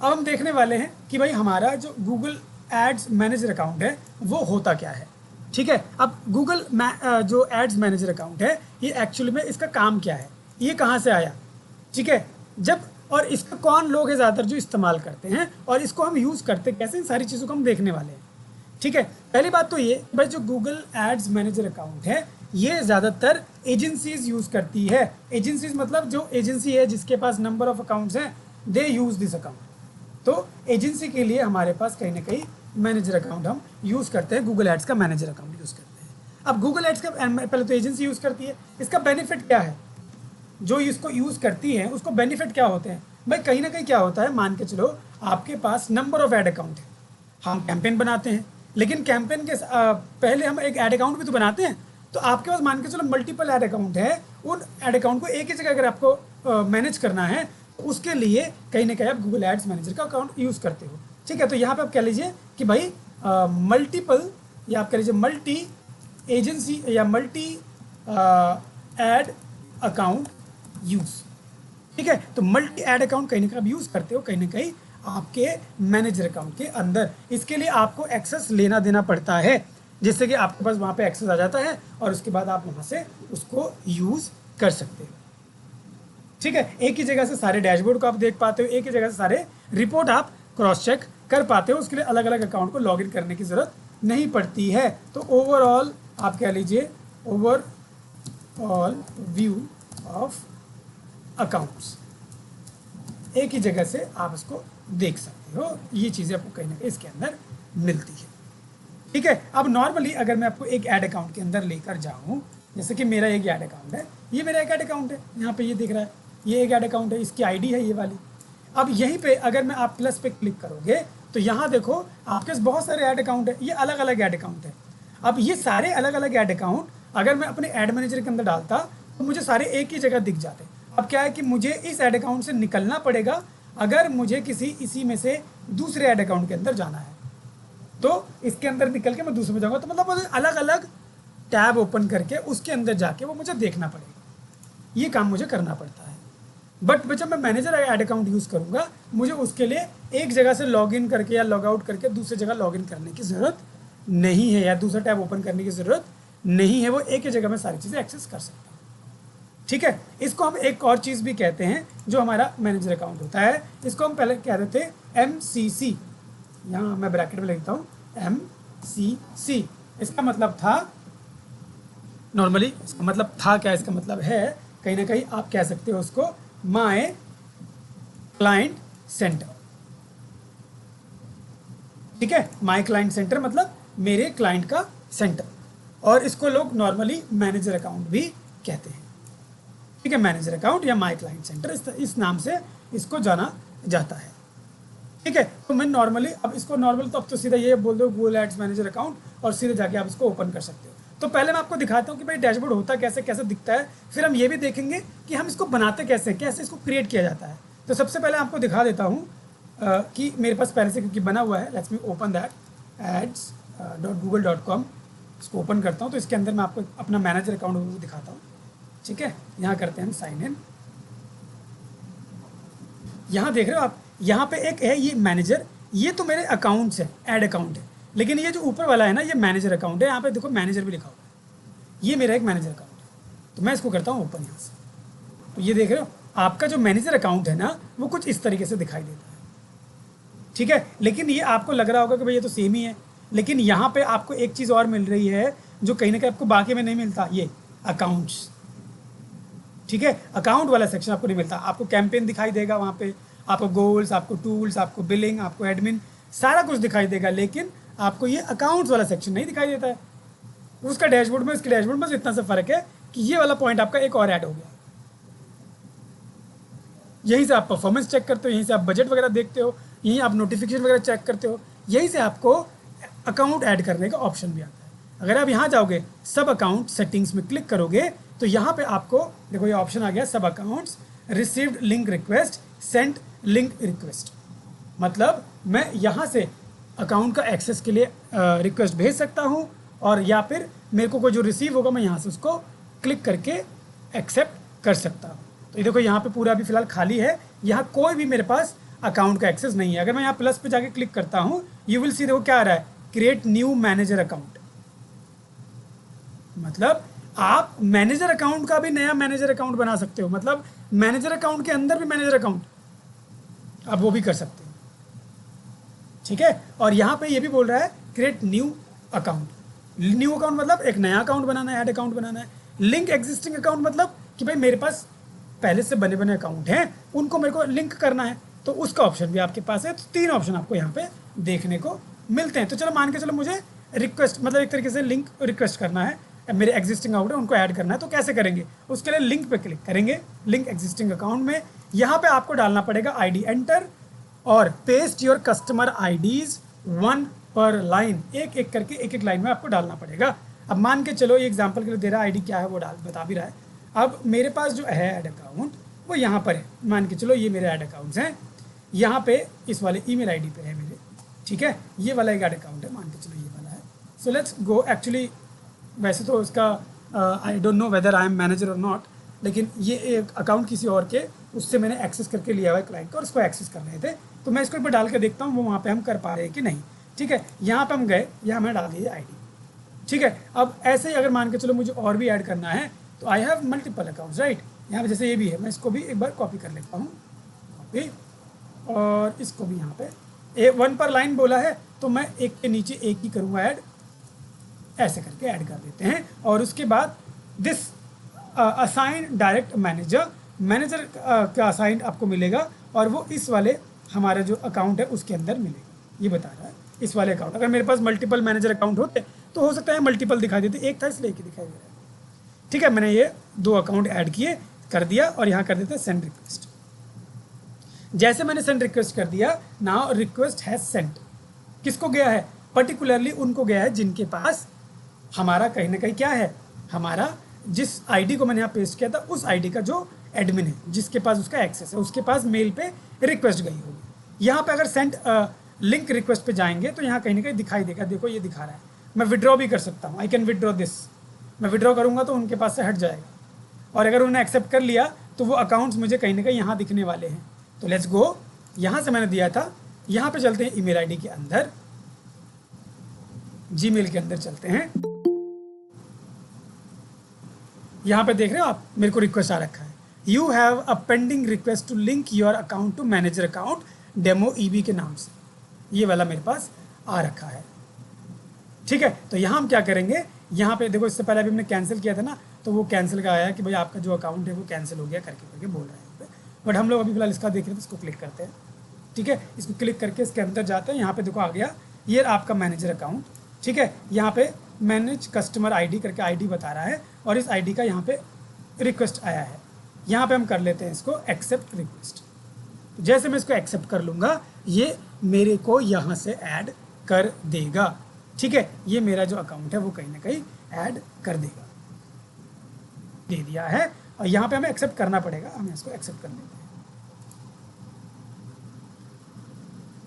अब हम देखने वाले हैं कि भाई हमारा जो गूगल एड्स मैनेजर अकाउंट है वो होता क्या है। ठीक है, अब गूगल जो एड्स मैनेजर अकाउंट है ये एक्चुअली में इसका काम क्या है, ये कहाँ से आया। ठीक है, जब और इसका कौन लोग हैं ज़्यादातर जो इस्तेमाल करते हैं और इसको हम यूज़ करते कैसे, इन सारी चीज़ों को हम देखने वाले हैं। ठीक है, पहली बात तो ये भाई जो गूगल एड्स मैनेजर अकाउंट है ये ज़्यादातर एजेंसीज यूज़ करती है। एजेंसीज मतलब जो एजेंसी है जिसके पास नंबर ऑफ अकाउंट्स हैं दे यूज़ दिस अकाउंट। तो एजेंसी के लिए हमारे पास कहीं ना कहीं मैनेजर अकाउंट हम यूज़ करते हैं, गूगल एड्स का मैनेजर अकाउंट यूज़ करते हैं। अब गूगल एड्स का पहले तो एजेंसी यूज़ करती है, इसका बेनिफिट क्या है, जो इसको यूज़ करती है उसको बेनिफिट क्या होते हैं। भाई कहीं ना कहीं क्या होता है, मान के चलो आपके पास नंबर ऑफ ऐड अकाउंट है, हम कैंपेन बनाते हैं लेकिन कैंपेन के पहले हम एक ऐड अकाउंट भी तो बनाते हैं। तो आपके पास मान के चलो मल्टीपल ऐड अकाउंट है, उन ऐड अकाउंट को एक ही जगह अगर आपको मैनेज करना है तो उसके लिए कहीं ना कहीं आप गूगल एड्स मैनेजर का अकाउंट यूज़ करते हो। ठीक है, तो यहाँ पे आप कह लीजिए कि भाई मल्टीपल या आप कह लीजिए मल्टी एजेंसी या मल्टी ऐड अकाउंट यूज़। ठीक है, तो मल्टी ऐड अकाउंट कहीं ना कहीं आप यूज़ करते हो कहीं ना कहीं आपके मैनेजर अकाउंट के अंदर। इसके लिए आपको एक्सेस लेना देना पड़ता है, जिससे कि आपके पास वहाँ पे एक्सेस आ जाता है और उसके बाद आप वहाँ से उसको यूज़ कर सकते हो। ठीक है, एक ही जगह से सारे डैशबोर्ड को आप देख पाते हो, एक ही जगह से सारे रिपोर्ट आप क्रॉस चेक कर पाते हो। उसके लिए अलग अलग अकाउंट को लॉगिन करने की ज़रूरत नहीं पड़ती है। तो ओवरऑल आप कह लीजिए ओवरऑल व्यू ऑफ अकाउंट्स, एक ही जगह से आप इसको देख सकते हो। ये चीज़ें आपको कहीं ना कहीं इसके अंदर मिलती है। ठीक है, अब नॉर्मली अगर मैं आपको एक ऐड अकाउंट के अंदर लेकर जाऊं, जैसे कि मेरा एक ऐड अकाउंट है, ये मेरा एक ऐड अकाउंट है, यहाँ पे ये दिख रहा है, ये एक ऐड अकाउंट है, इसकी आईडी है ये वाली। अब यहीं पे अगर मैं आप प्लस पे क्लिक करोगे तो यहाँ देखो आपके पास बहुत सारे ऐड अकाउंट है, ये अलग अलग ऐड अकाउंट है। अब ये सारे अलग अलग ऐड अकाउंट अगर मैं अपने ऐड मैनेजर के अंदर डालता तो मुझे सारे एक ही जगह दिख जाते। अब क्या है कि मुझे इस ऐड अकाउंट से निकलना पड़ेगा अगर मुझे इसी में से दूसरे ऐड अकाउंट के अंदर जाना है। तो इसके अंदर निकल के मैं दूसरे में जाऊँगा तो मतलब मुझे अलग अलग टैब ओपन करके उसके अंदर जाके वो मुझे देखना पड़ेगा, ये काम मुझे करना पड़ता है। बट जब मैं मैनेजर ऐड अकाउंट यूज़ करूँगा मुझे उसके लिए एक जगह से लॉग इन करके या लॉग आउट करके दूसरी जगह लॉग इन करने की ज़रूरत नहीं है या दूसरा टैब ओपन करने की ज़रूरत नहीं है, वो एक ही जगह में सारी चीज़ें एक्सेस कर सकता हूँ। ठीक है, इसको हम एक और चीज़ भी कहते हैं जो हमारा मैनेजर अकाउंट होता है, इसको हम पहले कह रहे थे MCC, यहाँ मैं ब्रैकेट में लिखता हूँ MCC। इसका मतलब था नॉर्मली, इसका मतलब था क्या, इसका मतलब है कहीं ना कहीं आप कह सकते हो उसको माय क्लाइंट सेंटर। ठीक है, माय क्लाइंट सेंटर मतलब मेरे क्लाइंट का सेंटर, और इसको लोग नॉर्मली मैनेजर अकाउंट भी कहते हैं। ठीक है, मैनेजर अकाउंट या माय क्लाइंट सेंटर इस नाम से इसको जाना जाता है। ठीक है, तो मैं नॉर्मली अब इसको नॉर्मल तो अब तो सीधा ये बोल दो गूगल एड्स मैनेजर अकाउंट और सीधे जाके आप इसको ओपन कर सकते हो। तो पहले मैं आपको दिखाता हूँ कि भाई डैशबोर्ड होता कैसे, कैसे दिखता है, फिर हम ये भी देखेंगे कि हम इसको बनाते कैसे, कैसे इसको क्रिएट किया जाता है। तो सबसे पहले आपको दिखा देता हूँ कि मेरे पास पहले से क्योंकि बना हुआ है। Let's me open that ads.google.com, इसको ओपन करता हूँ तो इसके अंदर मैं आपको अपना मैनेजर अकाउंट दिखाता हूँ। ठीक है, यहाँ करते हैं हम साइन इन। यहाँ देख रहे हो आप, यहाँ पे एक है ये मैनेजर, ये तो मेरे अकाउंट्स है, ऐड अकाउंट है, लेकिन ये जो ऊपर वाला है ना ये मैनेजर अकाउंट है। यहाँ पे देखो मैनेजर भी लिखा हुआ है, ये मेरा एक मैनेजर अकाउंट है। तो मैं इसको करता हूँ ओपन यहाँ से, तो ये देख रहे हो आपका जो मैनेजर अकाउंट है ना वो कुछ इस तरीके से दिखाई देता है। ठीक है, लेकिन ये आपको लग रहा होगा कि भाई ये तो सेम ही है, लेकिन यहाँ पे आपको एक चीज़ और मिल रही है जो कहीं ना कहीं आपको बाकी में नहीं मिलता, ये अकाउंट्स। ठीक है, अकाउंट वाला सेक्शन आपको नहीं मिलता, आपको कैंपेन दिखाई देगा, वहाँ पे आपको गोल्स, आपको टूल्स, आपको बिलिंग, आपको एडमिन, सारा कुछ दिखाई देगा, लेकिन आपको ये अकाउंट्स वाला सेक्शन नहीं दिखाई देता है। उसका डैशबोर्ड में इसके डैशबोर्ड में इतना सा फर्क है कि ये वाला पॉइंट आपका एक और ऐड हो गया। यहीं से आप परफॉर्मेंस चेक करते हो, यहीं से आप बजट वगैरह देखते हो, यहीं आप नोटिफिकेशन वगैरह चेक करते हो, यहीं से आपको अकाउंट ऐड करने का ऑप्शन भी आता है। अगर आप यहाँ जाओगे सब अकाउंट सेटिंग्स में क्लिक करोगे तो यहाँ पे आपको देखो ये ऑप्शन आ गया, सब accounts, received link request, sent link request. मतलब मैं यहाँ से अकाउंट का एक्सेस के लिए रिक्वेस्ट भेज सकता हूँ, और या फिर मेरे को कोई जो रिसीव होगा मैं यहाँ से उसको क्लिक करके एक्सेप्ट कर सकता हूँ। तो ये देखो यहाँ पे पूरा अभी फिलहाल खाली है, यहाँ कोई भी मेरे पास अकाउंट का एक्सेस नहीं है। अगर मैं यहाँ प्लस पे जाके क्लिक करता हूँ, यू विल सी, देखो क्या आ रहा है, क्रिएट न्यू मैनेजर अकाउंट। मतलब आप मैनेजर अकाउंट का भी नया मैनेजर अकाउंट बना सकते हो, मतलब मैनेजर अकाउंट के अंदर भी मैनेजर अकाउंट आप वो भी कर सकते हो। ठीक है, और यहाँ पे ये भी बोल रहा है create new account. New account मतलब एक नया अकाउंट बनाना है, ऐड अकाउंट बनाना है। लिंक एग्जिस्टिंग अकाउंट मतलब कि भाई मेरे पास पहले से बने बने अकाउंट हैं, उनको मेरे को लिंक करना है, तो उसका ऑप्शन भी आपके पास है। तो 3 ऑप्शन आपको यहाँ पे देखने को मिलते हैं। तो चलो मान के चलो मुझे रिक्वेस्ट, मतलब एक तरीके से लिंक रिक्वेस्ट करना है, मेरे एग्जिस्टिंग अकाउंट है उनको ऐड करना है, तो कैसे करेंगे? उसके लिए लिंक पे क्लिक करेंगे, लिंक एग्जिस्टिंग अकाउंट में। यहाँ पे आपको डालना पड़ेगा आईडी एंटर और पेस्ट योर कस्टमर आईडीज 1 पर लाइन, एक एक करके एक एक लाइन में आपको डालना पड़ेगा। अब मान के चलो, ये एग्जांपल के लिए दे रहा है, आईडी क्या है वो बता भी रहा है। अब मेरे पास जो है ऐड अकाउंट वो यहाँ पर है, मान के चलो ये मेरे ऐड अकाउंट्स हैं, यहाँ पे इस वाले ईमेल आईडी पे है मेरे। ठीक है, ये वाला एक ऐड अकाउंट है, मान के चलो ये वाला है। सो लेट्स गो, एक्चुअली वैसे तो इसका I don't know whether I am manager और नॉट, लेकिन ये एक अकाउंट किसी और के उससे मैंने एक्सेस करके लिया हुआ है क्लाइंट को, और उसको एक्सेस कर रहे थे। तो मैं इसको एक बार डाल के देखता हूँ वो वहाँ पे हम कर पा रहे हैं कि नहीं। ठीक है, यहाँ पे हम गए, यहाँ मैंने डाल दी आईडी। ठीक है, अब ऐसे ही अगर मान के चलो मुझे और भी ऐड करना है, तो I have multiple accounts, right. यहाँ पे जैसे ये भी है, मैं इसको भी एक बार कॉपी कर लेता हूँ, कॉपी, और इसको भी यहाँ पे 1 पर लाइन बोला है, तो मैं एक के नीचे एक ही करूँगा ऐड, ऐसे करके ऐड कर देते हैं। और उसके बाद this assign direct manager, manager का असाइन आपको मिलेगा, और वो इस वाले हमारा जो अकाउंट है उसके अंदर मिलेगा। ये बता रहा है इस वाले अकाउंट। अगर मेरे पास मल्टीपल मैनेजर अकाउंट होते तो हो सकता है मल्टीपल दिखाई देते, एक था इसलिए एक ही दिखाई दे रहा है। ठीक है, मैंने ये 2 अकाउंट ऐड किए, कर दिया, और यहाँ कर देते हैं सेंड रिक्वेस्ट। जैसे मैंने सेंड रिक्वेस्ट कर दिया, नाउ रिक्वेस्ट हैज सेंट। किसको गया है? पर्टिकुलरली उनको गया है जिनके पास हमारा कहीं ना कहीं क्या है, हमारा जिस आईडी को मैंने यहाँ पेस्ट किया था उस आईडी का जो एडमिन है, जिसके पास उसका एक्सेस है, उसके पास मेल पे रिक्वेस्ट गई होगी। यहाँ पे अगर सेंड लिंक रिक्वेस्ट पे जाएंगे तो यहाँ कहीं ना कहीं दिखाई देगा, देखो ये दिखा रहा है। मैं विड्रॉ भी कर सकता हूँ, आई कैन विड्रॉ दिस। मैं विड्रॉ करूँगा तो उनके पास से हट जाएगा, और अगर उन्होंने एक्सेप्ट कर लिया तो वो अकाउंट्स मुझे कहीं ना कहीं यहाँ दिखने वाले हैं। तो लेट्स गो, यहाँ से मैंने दिया था, यहाँ पे चलते हैं ईमेल आईडी के अंदर, जीमेल के अंदर चलते हैं। यहाँ पे देख रहे हो आप, मेरे को रिक्वेस्ट आ रखा है, you have a pending request to link your account to manager account demo EB के नाम से, ये वाला मेरे पास आ रखा है। ठीक है, तो यहाँ हम क्या करेंगे, यहाँ पे देखो, इससे पहले अभी हमने कैंसिल किया था ना, तो वो कैंसिल का आया कि भाई आपका जो अकाउंट है वो कैंसिल हो गया करके बोल रहे हैं। बट हम लोग अभी फिलहाल इसका देख रहे हैं, तो इसको क्लिक करते हैं। ठीक है, इसको क्लिक करके इसके अंदर जाते हैं, यहाँ पे देखो आ गया ये आपका मैनेजर अकाउंट। ठीक है, यहाँ पे मैनेज कस्टमर आईडी करके आईडी बता रहा है, और इस आईडी का यहाँ पे रिक्वेस्ट आया है। यहाँ पे हम कर लेते हैं इसको एक्सेप्ट रिक्वेस्ट। तो जैसे मैं इसको एक्सेप्ट कर लूँगा, ये मेरे को यहाँ से ऐड कर देगा। ठीक है, ये मेरा जो अकाउंट है वो कहीं ना कहीं ऐड कर देगा, दे दिया है। और यहाँ पे हमें एक्सेप्ट करना पड़ेगा, हम इसको एक्सेप्ट कर लेते हैं,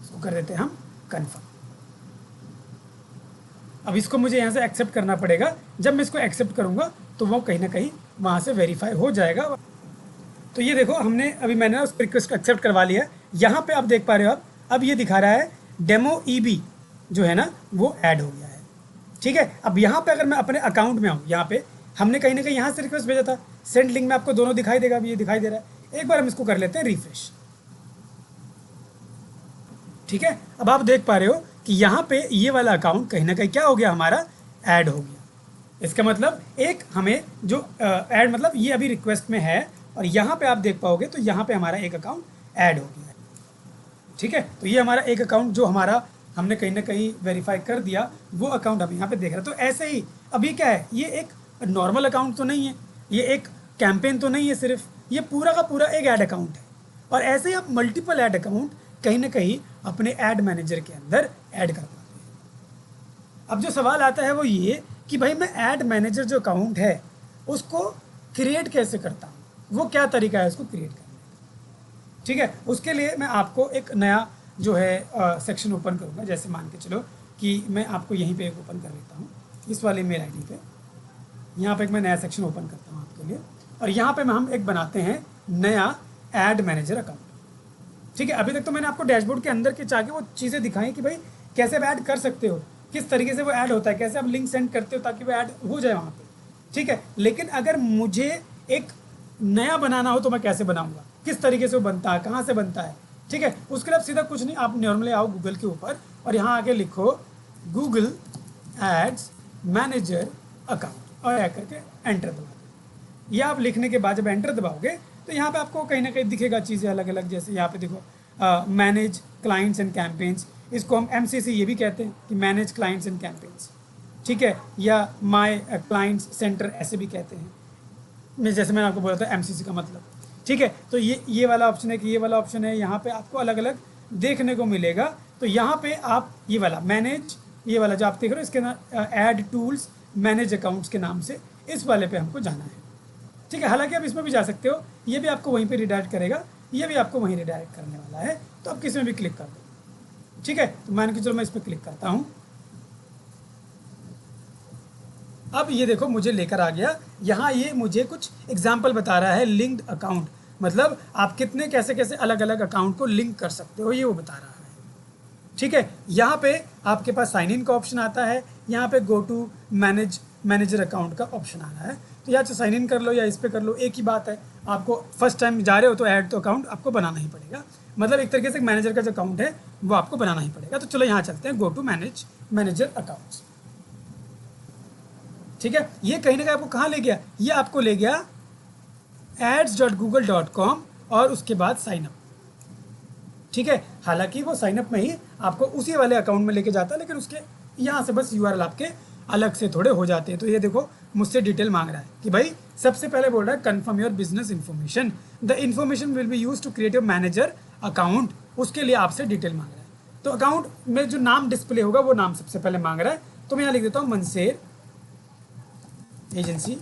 इसको कर देते हैं हम कन्फर्म। अब इसको मुझे यहाँ से एक्सेप्ट करना पड़ेगा, जब मैं इसको एक्सेप्ट करूँगा तो वो कहीं ना कहीं वहाँ से वेरीफाई हो जाएगा। तो ये देखो, हमने अभी मैंने उस रिक्वेस्ट को एक्सेप्ट करवा लिया। यहाँ पे आप देख पा रहे हो, अब ये दिखा रहा है डेमो ईबी जो है ना वो ऐड हो गया है। ठीक है, अब यहाँ पे अगर मैं अपने अकाउंट में आऊँ, यहाँ पे हमने कहीं ना कहीं यहाँ से रिक्वेस्ट भेजा था, सेंड लिंक में आपको दोनों दिखाई देगा, अभी ये दिखाई दे रहा है। एक बार हम इसको कर लेते हैं रिफ्रेश। ठीक है, अब आप देख पा रहे हो कि यहाँ पे ये वाला अकाउंट कहीं ना कहीं क्या हो गया, हमारा ऐड हो गया। इसका मतलब एक हमें जो ऐड, मतलब ये अभी रिक्वेस्ट में है, और यहाँ पे आप देख पाओगे तो यहाँ पे हमारा एक अकाउंट ऐड हो गया है। ठीक है, तो ये हमारा एक अकाउंट जो हमारा हमने कहीं ना कहीं वेरीफाई कर दिया, वो अकाउंट हम यहाँ पे देख रहे हैं। तो ऐसे ही अभी क्या है, ये एक नॉर्मल अकाउंट तो नहीं है, ये एक कैंपेन तो नहीं है सिर्फ, ये पूरा का पूरा एक ऐड अकाउंट है। और ऐसे ही आप मल्टीपल ऐड अकाउंट कहीं ना कहीं अपने ऐड मैनेजर के अंदर ऐड कर पाते हैं। अब जो सवाल आता है वो ये कि भाई मैं ऐड मैनेजर जो अकाउंट है उसको क्रिएट कैसे करता हूँ, वो क्या तरीका है उसको क्रिएट करने का। ठीक है, उसके लिए मैं आपको एक नया जो है सेक्शन ओपन करूँगा। जैसे मान के चलो कि मैं आपको यहीं पे एक ओपन कर लेता हूँ, इस वाले मेल आईडी पे, यहाँ पे एक मैं नया सेक्शन ओपन करता हूँ आपके लिए, और यहाँ पे हम एक बनाते हैं नया ऐड मैनेजर अकाउंट। ठीक है, अभी तक तो मैंने आपको डैशबोर्ड के अंदर के जाके वो चीज़ें दिखाई कि भाई कैसे आप ऐड कर सकते हो, किस तरीके से वो ऐड होता है, कैसे आप लिंक सेंड करते हो ताकि वो ऐड हो जाए वहाँ पे। ठीक है, लेकिन अगर मुझे एक नया बनाना हो तो मैं कैसे बनाऊंगा, किस तरीके से वो बनता है, कहाँ से बनता है। ठीक है, उसके लिए आप सीधा कुछ नहीं, आप नॉर्मली आओ गूगल के ऊपर और यहाँ आके लिखो गूगल एड्स मैनेजर अकाउंट और ऐड करके एंटर दबा दो। ये आप लिखने के बाद जब एंटर दबाओगे तो यहाँ पे आपको कहीं ना कहीं दिखेगा चीज़ें अलग अलग, जैसे यहाँ पे देखो मैनेज क्लाइंट्स एंड कैंपेन्स, इसको हम MCC ये भी कहते हैं कि मैनेज क्लाइंट्स एंड कैंपेन्स। ठीक है, या माय क्लाइंट्स सेंटर ऐसे भी कहते हैं, मैं जैसे मैंने आपको बोला था MCC का मतलब। ठीक है, तो ये वाला ऑप्शन है कि ये वाला ऑप्शन है, यहाँ पे आपको अलग अलग देखने को मिलेगा। तो यहाँ पे आप ये वाला मैनेज, ये वाला जो आप देख रहे हो इसके नाम ऐड टूल्स मैनेज अकाउंट्स के नाम से, इस वाले पे हमको जाना है। ठीक है, हालांकि आप इसमें भी जा सकते हो, ये भी आपको वहीं पे रिडायरेक्ट करेगा, ये भी आपको वहीं रिडायरेक्ट करने वाला है, तो आप किसी में भी क्लिक कर दो। ठीक है, तो मान के चलो मैं इस पर क्लिक करता हूँ। अब ये देखो मुझे लेकर आ गया, यहाँ ये मुझे कुछ एग्जाम्पल बता रहा है लिंक्ड अकाउंट, मतलब आप कितने कैसे कैसे अलग अलग अकाउंट को लिंक कर सकते हो, ये वो बता रहा है। ठीक है, यहाँ पे आपके पास साइन इन का ऑप्शन आता है, यहाँ पे गो टू मैनेजर अकाउंट का ऑप्शन आ रहा है, तो या तो साइन इन कर लो या इस पर कर लो, एक ही बात है। आपको फर्स्ट टाइम जा रहे हो तो ऐड तो अकाउंट आपको बनाना ही पड़ेगा, मतलब एक तरीके से मैनेजर का जो अकाउंट है वो आपको बनाना ही पड़ेगा। तो चलो यहाँ चलते हैं, गो टू मैनेजर अकाउंट्स। ठीक है, ये कहीं ना कहीं आपको कहाँ ले गया, ये आपको ले गया ads.google.com और उसके बाद साइन अप। ठीक है, हालांकि वो साइन अप में ही आपको उसी वाले अकाउंट में लेके जाता है, लेकिन उसके यहाँ से बस URL आपके अलग से थोड़े हो जाते हैं। तो ये देखो मुझसे डिटेल मांग रहा है कि भाई सबसे पहले बोल रहा है confirm your business information, the information will be use to create your manager account, उसके लिए आपसे डिटेल मांग रहा है। तो अकाउंट में जो नाम डिस्प्ले होगा वो नाम सबसे पहले मांग रहा है, तो मैं यहाँ लिख देता हूँ मनसेर एजेंसी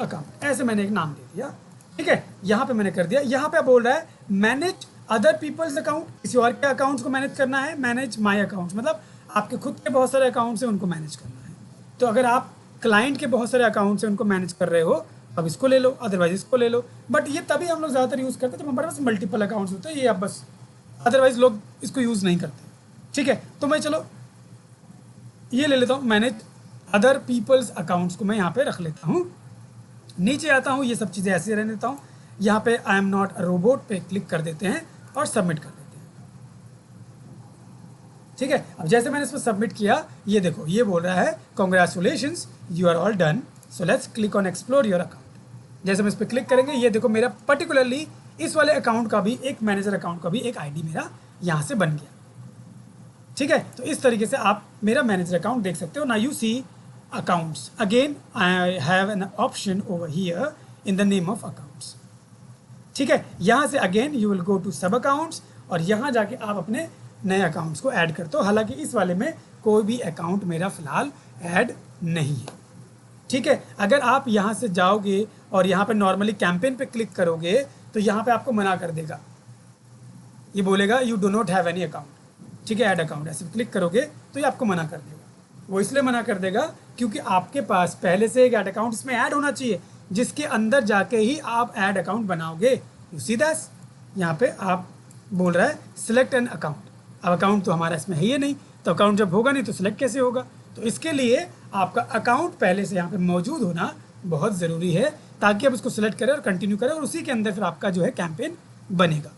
अकाउंट, ऐसे मैंने एक नाम दे दिया। ठीक है, यहाँ पे मैंने कर दिया। यहाँ पे बोल रहा है मैनेज अदर पीपल्स अकाउंट, किसी और के अकाउंट्स को मैनेज करना है, मैनेज माय अकाउंट्स मतलब आपके खुद के बहुत सारे अकाउंट्स हैं उनको मैनेज करना है। तो अगर आप क्लाइंट के बहुत सारे अकाउंट्स हैं उनको मैनेज कर रहे हो अब इसको ले लो, अदरवाइज इसको ले लो। बट ये तभी हम लोग ज़्यादातर यूज़ करते हैं जब हमारे पास मल्टीपल अकाउंट्स होते हैं, ये आप बस, अदरवाइज लोग इसको यूज़ नहीं करते। ठीक है, तो मैं चलो ये ले लेता हूँ, मैनेज अदर पीपल्स अकाउंट्स को मैं यहाँ पे रख लेता हूँ। नीचे आता हूँ, ये सब चीज़ें ऐसे रहने देता हूँ। यहाँ पे I am not a robot पे क्लिक कर देते हैं और सबमिट कर देते हैं। ठीक है, अब जैसे मैंने इसमें सबमिट किया, ये देखो ये बोल रहा है congratulations you are all done, so let's click on explore your account. जैसे हम इस पर क्लिक करेंगे, ये देखो मेरा पर्टिकुलरली इस वाले अकाउंट का भी, एक मैनेजर अकाउंट का भी एक ID मेरा यहाँ से बन गया। ठीक है, तो इस तरीके से आप मेरा मैनेजर अकाउंट देख सकते हो। ना you see accounts again, I have an option over here in the name of accounts. ठीक है, यहाँ से again you will go to sub accounts और यहाँ जाके आप अपने नए अकाउंट्स को ऐड करते हो। हालांकि इस वाले में कोई भी अकाउंट मेरा फिलहाल ऐड नहीं है। ठीक है, अगर आप यहाँ से जाओगे और यहाँ पे नॉर्मली कैंपेन पे क्लिक करोगे तो यहाँ पे आपको मना कर देगा, ये बोलेगा you do not have any account. ठीक है, ऐड अकाउंट ऐसे क्लिक करोगे तो ये आपको मना कर देगा। वो इसलिए मना कर देगा क्योंकि आपके पास पहले से एक ऐड अकाउंट इसमें ऐड होना चाहिए, जिसके अंदर जाके ही आप ऐड अकाउंट बनाओगे। यू सी दैट, यहाँ पे आप बोल रहा है सिलेक्ट एन अकाउंट। अब अकाउंट तो हमारा इसमें है ही नहीं, तो अकाउंट जब होगा नहीं तो सिलेक्ट कैसे होगा। तो इसके लिए आपका अकाउंट पहले से यहाँ पे मौजूद होना बहुत ज़रूरी है, ताकि आप उसको सिलेक्ट करें और कंटिन्यू करें और उसी के अंदर फिर आपका जो है कैंपेन बनेगा।